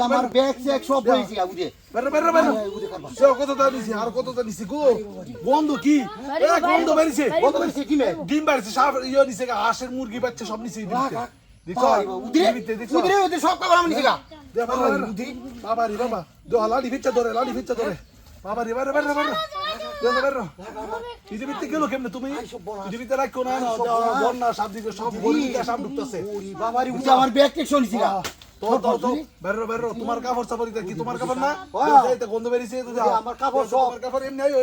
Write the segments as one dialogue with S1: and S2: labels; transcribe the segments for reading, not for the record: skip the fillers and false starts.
S1: আমার bag check সব হয়েছে বুঝে
S2: কতটা দিছি আর কতটা দিছি গো বন্ধু কি বন্ধ বেরিয়েছে
S1: কি মে
S2: ডিম বেরিয়েছে সব ইয়ে দিছে হাঁসের মুরগি বাচ্চা সব নিছে দেখো
S1: সব খাবার আমি নিছি
S2: বাবা রে বাবা লাড়ি ভিচ্চা ধরে বাবা রে বাবা পৃথিবীতে গেল কেমনে তুমি পৃথিবীতে রাখো না বন্যা সব দিকে সব গরিব সব ঢুকতেছে
S1: বাবারি বুঝা আমার ব্যাগ চেক শুনছি না
S2: তো বেরো তোমার কাপড় চাপড় কি তোমার কাপড় না যাইতে গন্ধ বেরিয়েছে
S1: আমার কাপড় সব
S2: আমার কাপড় এমনি আইও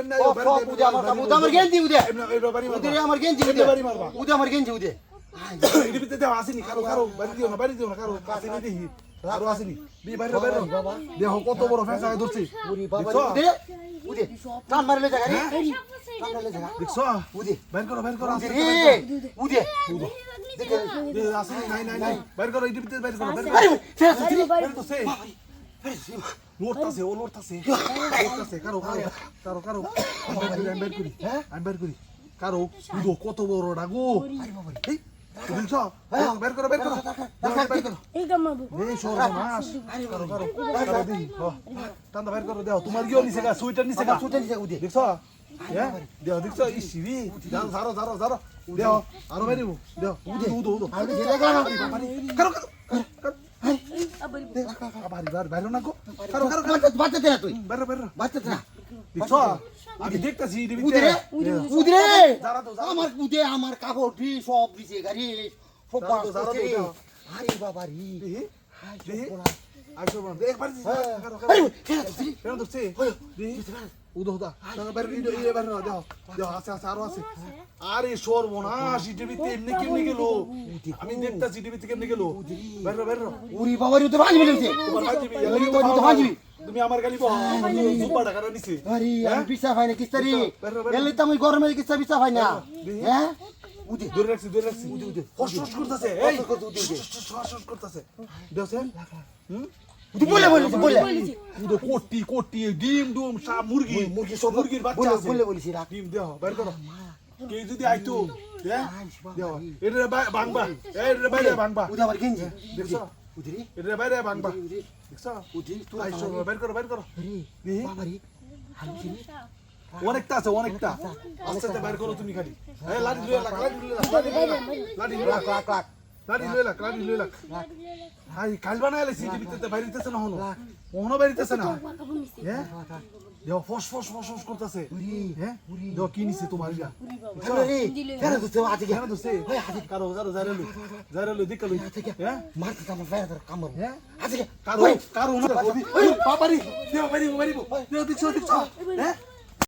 S1: আমার গেঞ্জি উদে
S2: এমনি
S1: আমার গেঞ্জি উদে আমার গেঞ্জি উদে
S2: পৃথিবীতে দেওয়া আসেনি কারো বাড়ি দিও না কারো আসেনি দেখি আরো আসেনি বেরো দেখো কত বড় ফেঁসা ধরছি
S1: উদে টান মারলে জায়গা রে
S2: দেখছো
S1: উদে
S2: বের করো
S1: উদে
S2: আসেনি নাই বের করো পৃথিবীতে বের করো লড়তাছে কারো আমি বের করি কারো কত বড় ডাগো বুঝছো বের করো এই সর্বনাশ কারো দি টান্দা বের করো দাও তোমার গিয়ে নিছে সুইটার নিছে
S1: উদে
S2: দেখছো হ্যাঁ দেও দেখছো ইসিবি জারো দেও আরো বেরিবো দেও উদো
S1: আমি ছেলে গানা
S2: কারো বাইরে না গো কারো
S1: বাচ্চা দে তুই
S2: বেরো
S1: বাচ্চা দে
S2: দেখছো আমি দেখতাছি
S1: উদরে আমার উদে আমার কাপড় টি সব দিছে গাড়ি সব আরে বাবা রে
S2: আইসো বন্ধ একবার কারো ধরছে উদো বের দাও আছে আরো আছে আরে সর্বনাশ টিভিতে এমনি কেমনে গেল আমি দেখতাছি টিভিতে কেমনে গেল বেরো
S1: উরি বাবা রে তো ভাজি বলেছে
S2: তোমার ভাজি তুমি আমার গালি জুব্বা টাকা নিছি
S1: আরে আমি পিসা ভাই না কিস্তারি এলে তো আমি গরমে কিস্তা ভাই না হ্যাঁ
S2: উদে ধরে রাখছি উদে ফসফস করতেছে এই ফসফস করতেছে দেওছে
S1: তুই বলে
S2: উদে কোটি ডিম সব মুরগি সব মুরগির বাচ্চা আছে
S1: বলেছি রাখ
S2: ডিম দেও বের করো কে যদি আইতো দেও এটা ভাঙবা এটা বাইরে ভাঙবা
S1: উদে আমার গেঞ্জি
S2: দেখছো
S1: উদে
S2: এটা বাইরে ভাঙবা দেখছো
S1: উদে তুই
S2: আইসো বের করো
S1: রে বাবা রে হালকি
S2: অনেকটা আছে আস্তে আস্তে বের করো তুমি খালি এই লাড়ি লয়ে লাখ হাই কাল বানাইলে সিটিভিতে বাইরিতেছে না হনো বাইরিতেছে না হ্যাঁ দেও ফস করতেছে হ্যাঁ দেও কি নিছে তোমার ইয়া
S1: কেন তুই আজকে
S2: কেন দোস্তে কারো জারালো দিকলো হ্যাঁ
S1: মারতে আমার ফেরার কামড়
S2: হ্যাঁ
S1: আজকে
S2: কারো না বাবারি দেও মারিবো দেও দেখছো হ্যাঁ